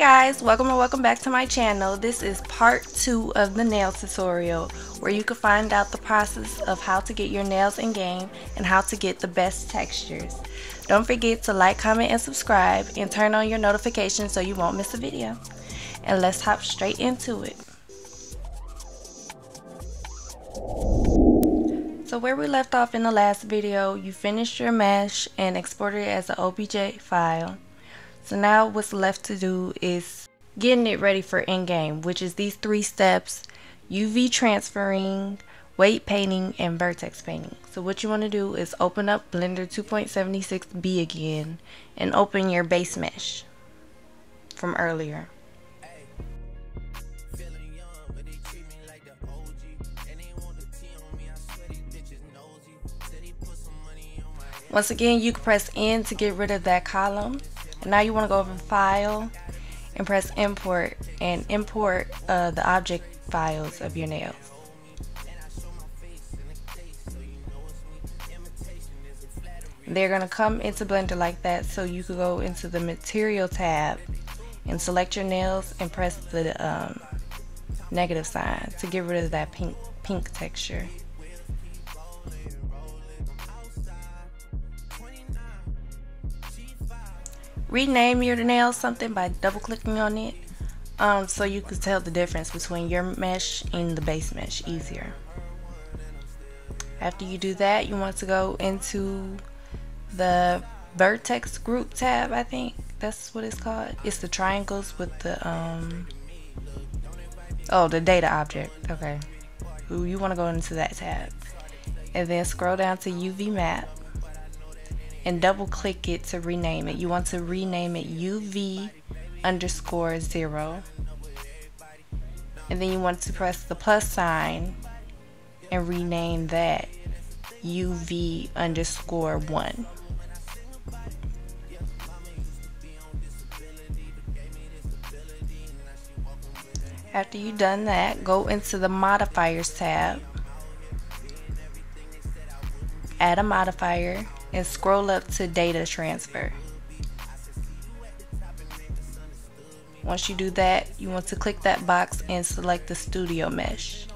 guys, welcome back to my channel. This is part 2 of the nail tutorial, where you can find out the process of how to get your nails in game and how to get the best textures. Don't forget to like, comment, and subscribe, and turn on your notifications so you won't miss a video. And let's hop straight into it. So where we left off in the last video, you finished your mesh and exported it as an OBJ file. So now what's left to do is getting it ready for in-game, which is these 3 steps: UV transferring, weight painting, and vertex painting. So what you want to do is open up Blender 2.76b again and open your base mesh from earlier. Once again, you can press N to get rid of that column. And now you want to go over File and press Import and import the object files of your nails. They're going to come into Blender like that, so you could go into the Material tab and select your nails and press the negative sign to get rid of that pink texture. Rename your nails something by double clicking on it, so you can tell the difference between your mesh and the base mesh easier. After you do that, you want to go into the vertex group tab. I think that's what it's called. It's the triangles with the the data object. Okay, you want to go into that tab and then scroll down to UV map and double click it to rename it. You want to rename it UV_0, and then you want to press the plus sign and rename that UV_1. After you've done that, go into the modifiers tab, add a modifier, and scroll up to data transfer. Once you do that, you want to click that box and select the studio mesh,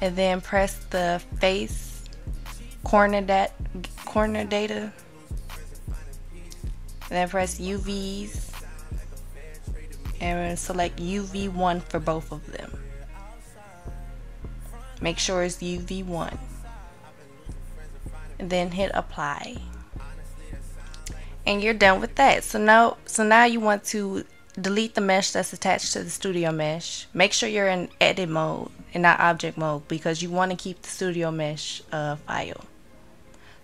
and then press the face corner data, and then press UVs and select UV1 for both of them. Make sure it's UV1. And then hit apply, and you're done with that. So now you want to delete the mesh that's attached to the studio mesh. Make sure you're in edit mode and not object mode, because you want to keep the studio mesh file.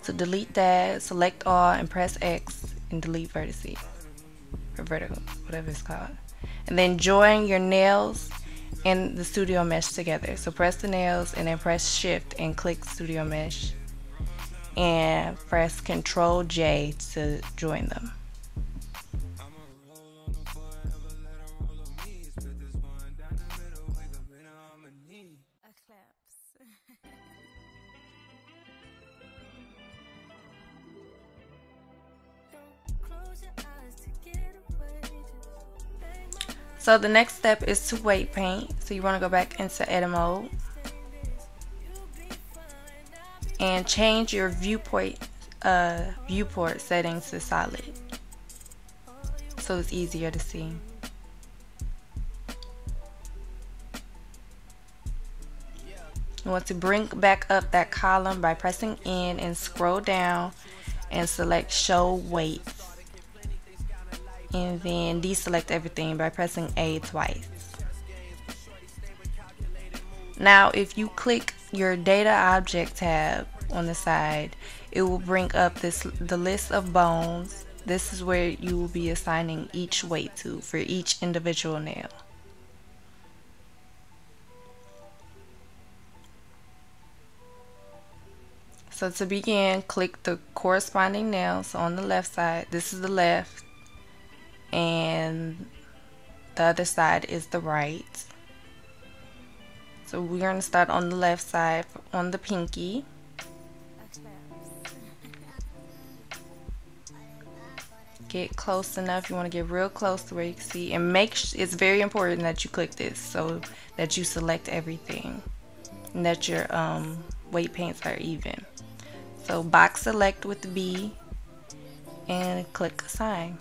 So delete that, select all, and press X and delete vertices or vertical, whatever it's called, and then join your nails and the studio mesh together. So press the nails and then press shift and click studio mesh, and press Ctrl J to join them. So the next step is to weight paint. So you want to go back into edit mode and change your viewport settings to solid, so it's easier to see. You want to bring back up that column by pressing N and scroll down and select show weight, and then deselect everything by pressing A twice. Now if you click your data object tab on the side, it will bring up the list of bones. This is where you will be assigning each weight to for each individual nail. So to begin, click the corresponding nails on the left side. This is the left, and the other side is the right. So we're going to start on the left side on the pinky. get close enough. You want to get real close to where you can see, and it's very important that you click this so that you select everything and that your weight paints are even. So box select with the B and click assign.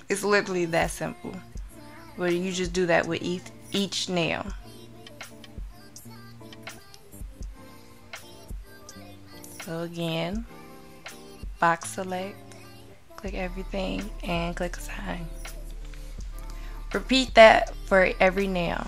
It's literally that simple, but you just do that with each nail. So again, box select, click everything, and click assign. Repeat that for every nail.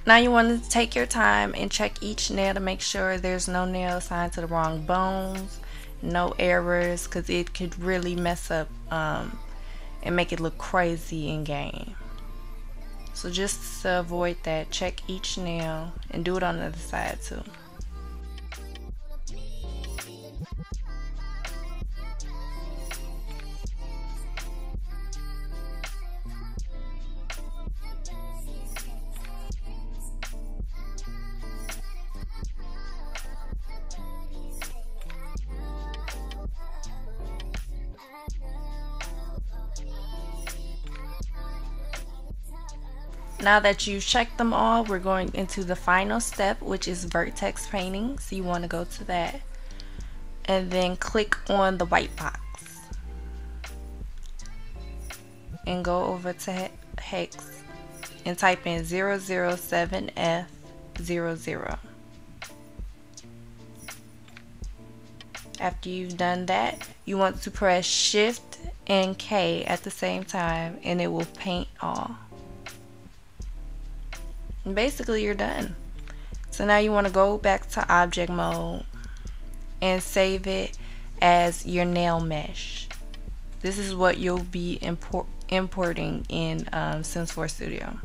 Now you want to take your time and check each nail to make sure there's no nail assigned to the wrong bones, no errors, because it could really mess up and make it look crazy in game. So just to avoid that, check each nail and do it on the other side too. Now that you've checked them all, we're going into the final step, which is vertex painting. So you want to go to that and then click on the white box and go over to hex and type in 007F00. After you've done that, you want to press Shift and K at the same time and it will paint all. And basically you're done. So now you want to go back to object mode and save it as your nail mesh. This is what you'll be importing in Sims 4 Studio.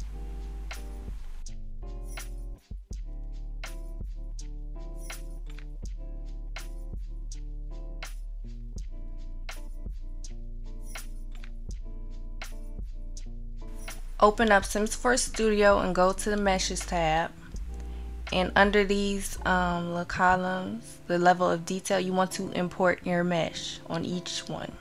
Open up Sims 4 Studio and go to the Meshes tab. And under these little columns, the level of detail, you want to import your mesh on each one.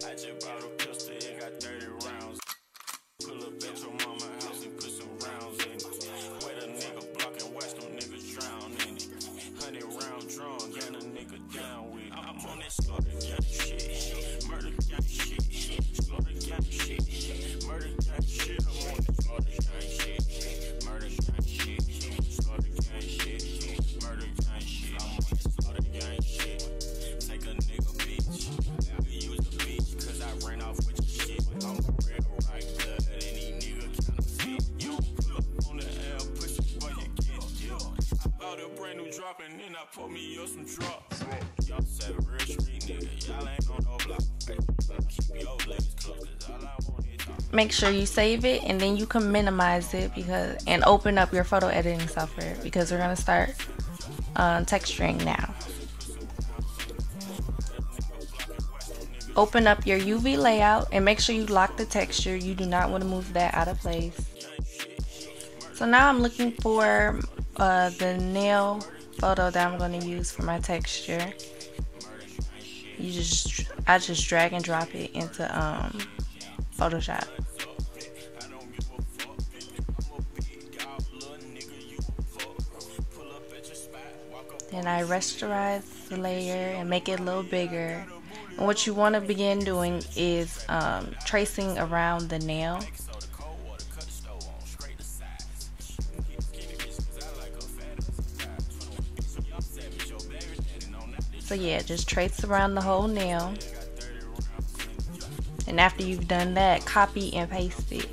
I just bought a pistol, it got 30 rounds. Pull up at your mama house and put some rounds in it. Wet a nigga block and watch them niggas drown in it. 100 round drum, gun a nigga down with it. I'm on that slaughter gang shit, murder gang shit, slaughter gang shit, murder gang shit. I'm on that slaughter gang shit, murder gang shit, slaughter gang shit, murder gang shit. I'm on that slaughter gang shit. Take a nigga bitch, use the bitch, cause I ran off with your shit. I'm a real right blood, any nigga kinda fit. You pull up on the L, push it, boy, you get killed. I bought a brand new drop and then I put me up some drops. Y'all say real street nigga, y'all ain't on no block. Keep your legs closed, cause all I want is talk. Make sure you save it and then you can minimize it and open up your photo editing software because we're gonna start texturing now. Open up your UV layout and make sure you lock the texture. You do not want to move that out of place. So now I'm looking for the nail photo that I'm going to use for my texture. I just drag and drop it into Photoshop. Then I rasterize the layer and make it a little bigger. And what you want to begin doing is tracing around the nail. So yeah, just trace around the whole nail. And after you've done that, copy and paste it.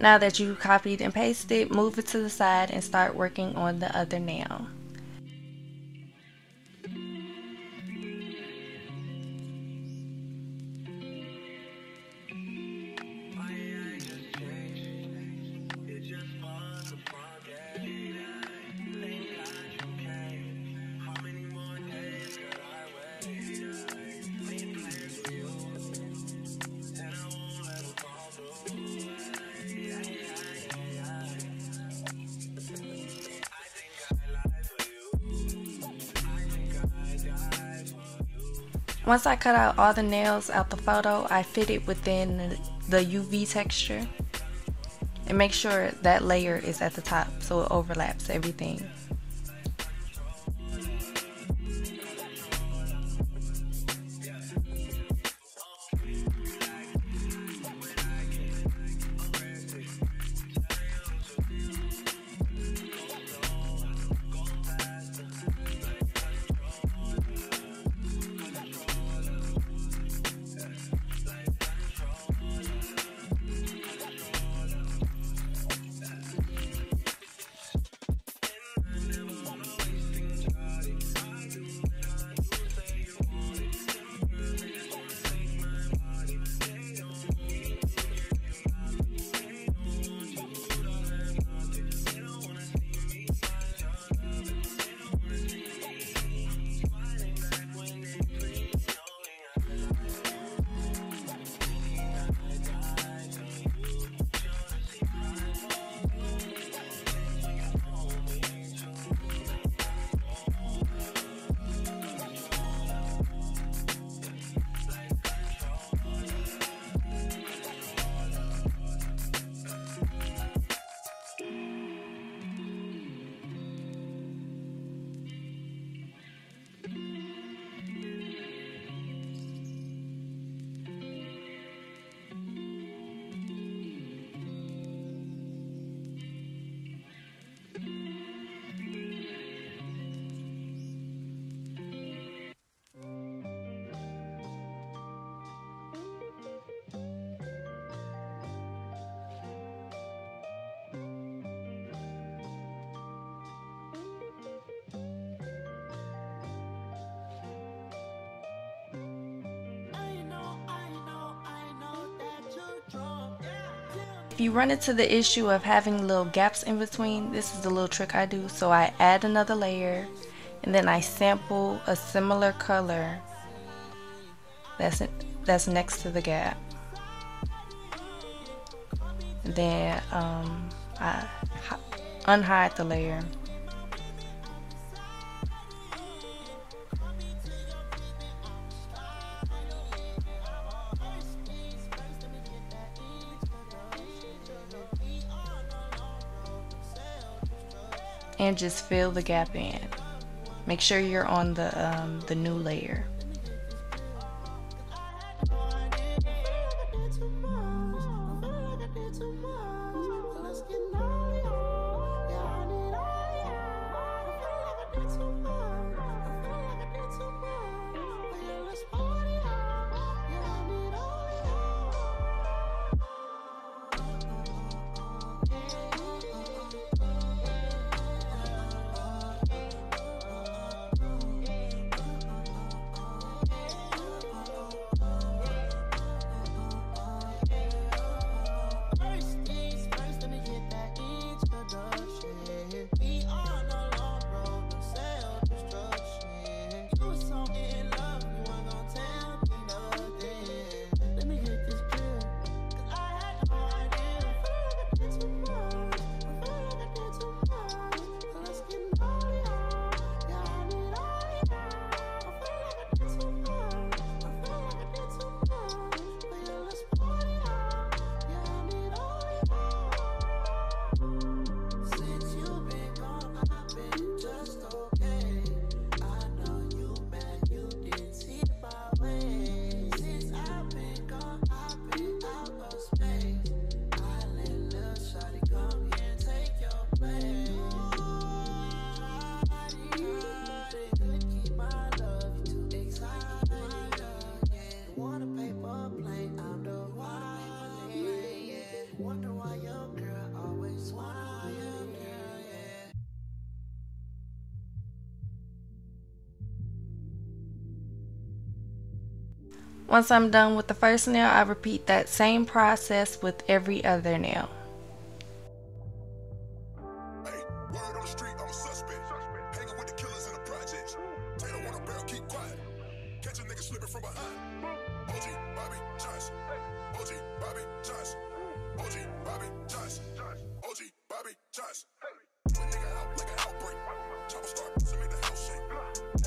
Now that you copied and pasted, move it to the side and start working on the other nail. Once I cut out all the nails out the photo, I fit it within the UV texture and make sure that layer is at the top so it overlaps everything. If you run into the issue of having little gaps in between, this is the little trick I do. So I add another layer and then I sample a similar color that's next to the gap. And then I unhide the layer. And just fill the gap in. Make sure you're on the new layer. Once I'm done with the first nail, I repeat that same process with every other nail. Hey, word on the street, I'm a suspect. Hanging with the killers in the projects. Taylor want a barrel, keep quiet. Catch a nigga slipping from behind. OG Bobby Johnson. OG Bobby Johnson. OG Bobby Johnson. OG Bobby Johnson. Put nigga out like an outbreak. Chopper start, send me the hell shake.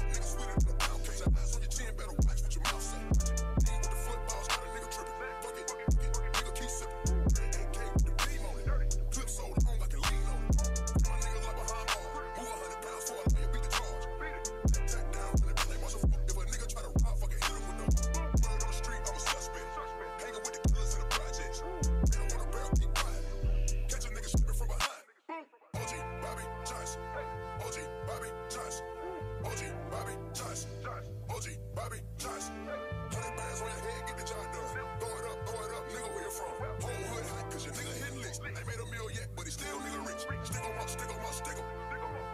Nigga sweeter than a pound cake. Eyes on your chin, better watch what your mouth say. Eat with the footballs, got a nigga tripping. Fuck it, nigga keep sipping. AK with the beam on it. Clip sold on like a lean on it. My nigga like behind ball. Move 100 pounds for a lawyer, beat the charge. Tap down, and they watch a fuck. If a nigga try to rob, fucking hit him with no. Word on the street, I'm a suspect. Hanging with the killers in the projects. They don't want a barrel, keep quiet. Catch a nigga slipping from behind. OG Bobby Johnson. OG Bobby Johnson. OG Bobby Johnson. OG Bobby Johnson. 100 bands on your head, get the job done. Throw it up, nigga, where you from? Whole hood hot, cause your nigga hitting licks. Ain't made a meal yet, but he still nigga rich. Stick on my, stick on my, stick on.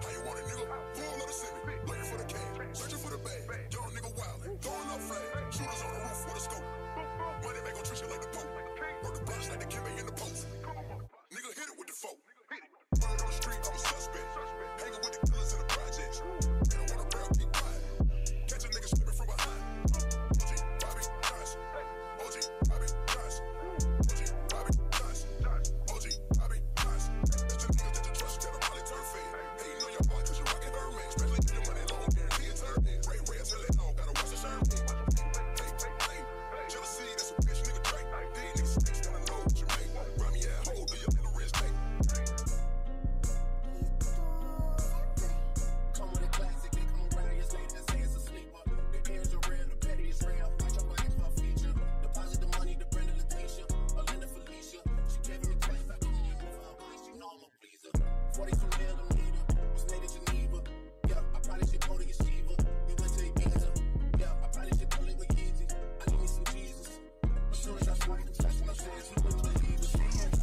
How you want it, nigga? Full of the semi. Looking for the cash, searching for the bag. Young nigga wildin', throwing up flag. Shooters on the roof with a scope. Money make gon' treat you like the Pope. Work the blocks like the Kimmy in the post. Nigga hit it with the folk. Word on the street, I'm a suspect. Hanging with the killers in the projects. They don't want a barrel, keep quiet. Catch a nigga slipping from behind. OG Bobby Johnson. OG Bobby Johnson. OG Bobby Johnson. OG Bobby Johnson. That's the niggas that you trust that'll probably turn fade. Hey, you know your boy cause you rockin' Hermes. Especially if your money long, guarantee it's turn. Ray till it all, gotta watch the shirt. Hey, jealousy, that's a bitch nigga trait. These niggas snakes wanna know what you make. Run me at hole, do your little wrist take. Come with a classic, they come around years later, say it's a sleeper. The ears are real, the petty is real. Watch your ask for a feature. Deposit the money to Brenda Leticia, Belinda Felicia. She gave me twice, I didn't use her for a place, you know I'm a pleaser. 42 millimeter, was made in Geneva. Yeah, I probably should go to Yeshiva. We went to Ibiza. Yeah, I probably should go live with Yeezy. I need me some Jesus. As soon as I started confessing my sins, he wouldn't believe his hands.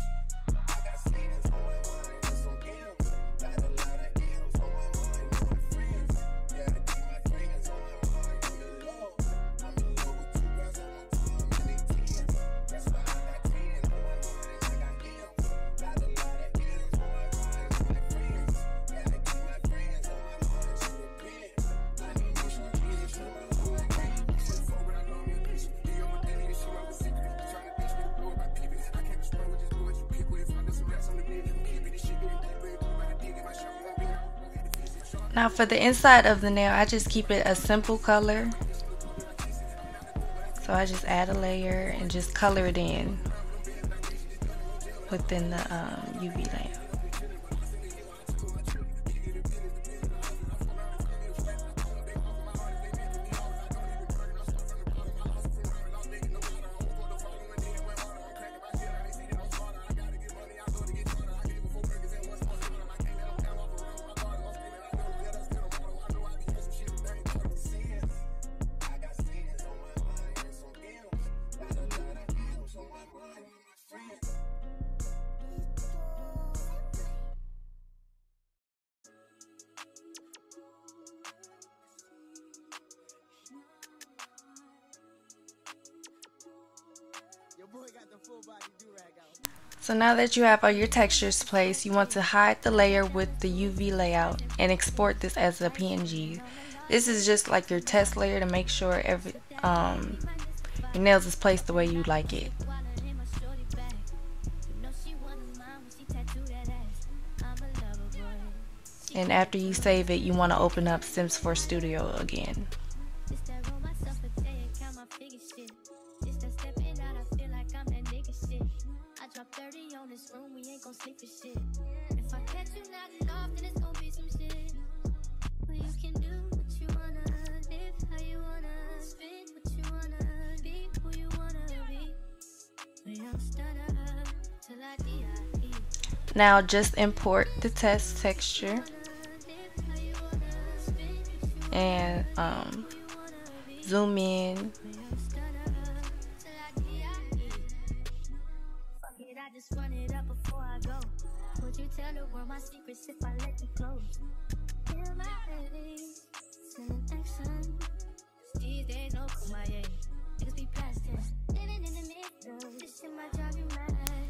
I got sins on my mind, and some M's. Got a lot of M's on my mind, and my friends. Yeah, I keep my friends on my mind. I'm in love. I'm in love with two girls on my team, and they tens. That's why I got 10 on my mind, I got M's. Got a lot of M's on my mind, and my friends. Yeah, I keep my friends on my mind, so it depends. I need me some Jesus, you know who I am. So forward, I know me a bitch. He over there, nigga, she was a secret. Trying to bitch me to blow up my pivot. I can't respond with just do what you pick with. If I do some rats on the bed, you keep it. This shit getting deep, but I dig it, my shirt won't be out. Now for the inside of the nail, I just keep it a simple color. So I just add a layer and just color it in within the UV lamp. So now that you have all your textures placed, you want to hide the layer with the UV layout and export this as a PNG. This is just like your test layer to make sure your nails is placed the way you like it. And after you save it, you want to open up Sims 4 Studio again. Now just import the test texture and zoom in.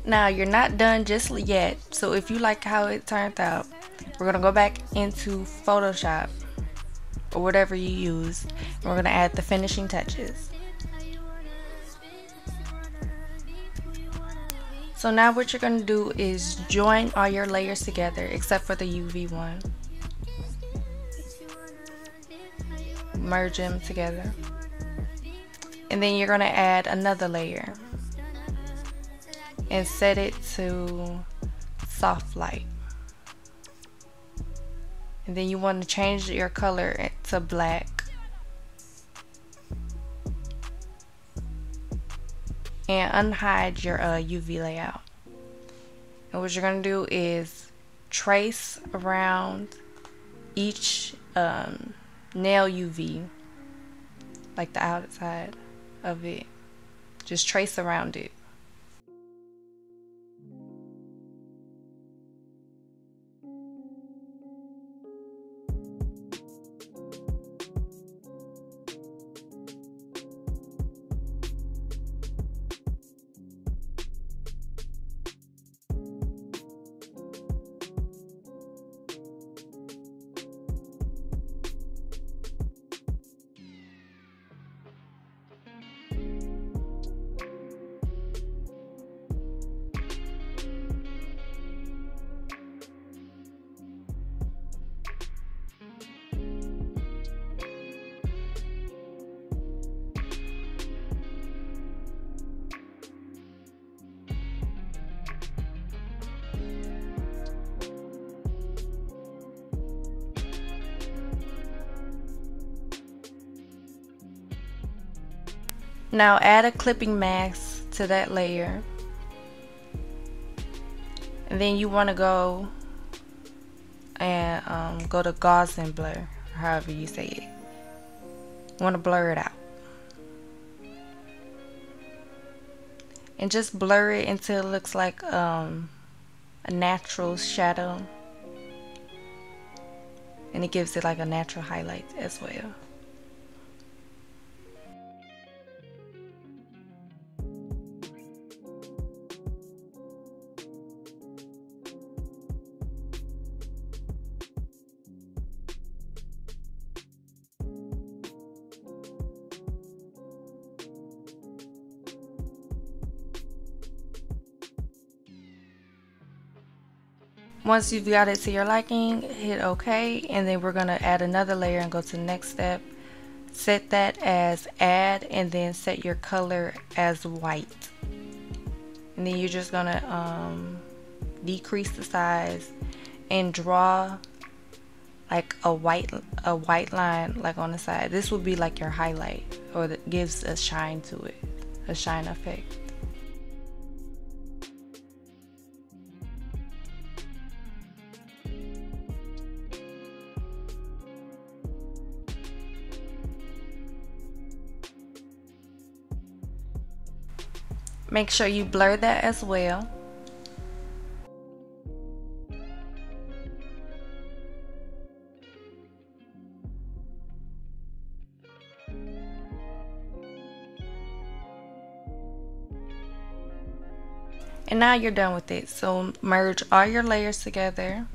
Now you're not done just yet, so if you like how it turned out, we're gonna go back into Photoshop or whatever you use, and we're gonna add the finishing touches. So now what you're gonna do is join all your layers together except for the UV one. Merge them together. And then you're gonna add another layer and set it to soft light. And then you want to change your color to black. And unhide your UV layout. And what you're going to do is trace around each nail UV, like the outside of it. Just trace around it. Now add a clipping mask to that layer. And then you want to go and go to Gaussian blur, however you say it. You want to blur it out. And just blur it until it looks like a natural shadow. And it gives it like a natural highlight as well. Once you've got it to your liking, hit OK, and then we're going to add another layer and go to the next step. Set that as add, and then set your color as white. And then you're just going to decrease the size and draw like a white line like on the side. This will be like your highlight, or that gives a shine to it, a shine effect. Make sure you blur that as well. And now you're done with it. So merge all your layers together.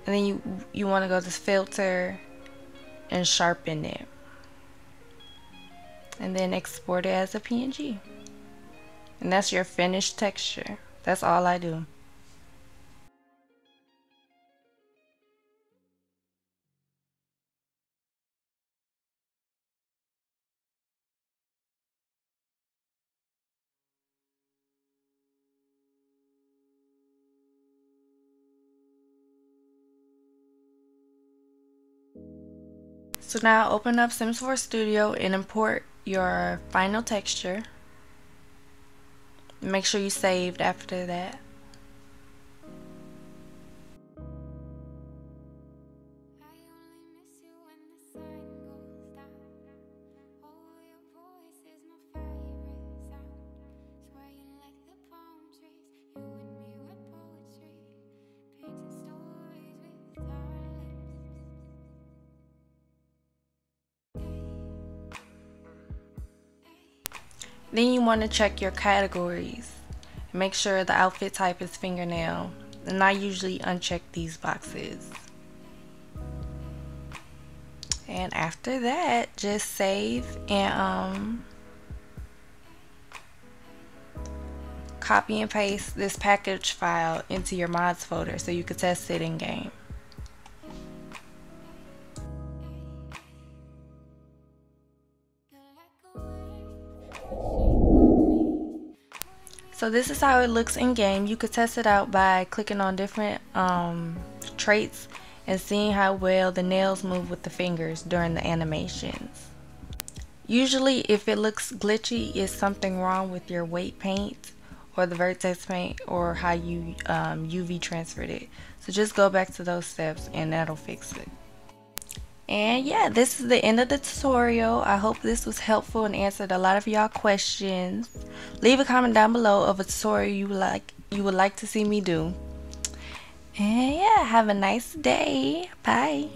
And then you want to go to filter and sharpen it. And then export it as a PNG. And that's your finished texture. That's all I do. So now open up Sims 4 Studio and import your final texture. Make sure you saved after that. Then you want to check your categories. Make sure the outfit type is fingernail. And I usually uncheck these boxes. And after that, just save and copy and paste this package file into your mods folder so you can test it in game. So this is how it looks in game. You could test it out by clicking on different traits and seeing how well the nails move with the fingers during the animations. Usually if it looks glitchy, it's something wrong with your weight paint or the vertex paint or how you UV transferred it. So just go back to those steps and that'll fix it. And yeah, this is the end of the tutorial. I hope this was helpful and answered a lot of y'all questions. Leave a comment down below of a tutorial you would like to see me do. And yeah, have a nice day. Bye.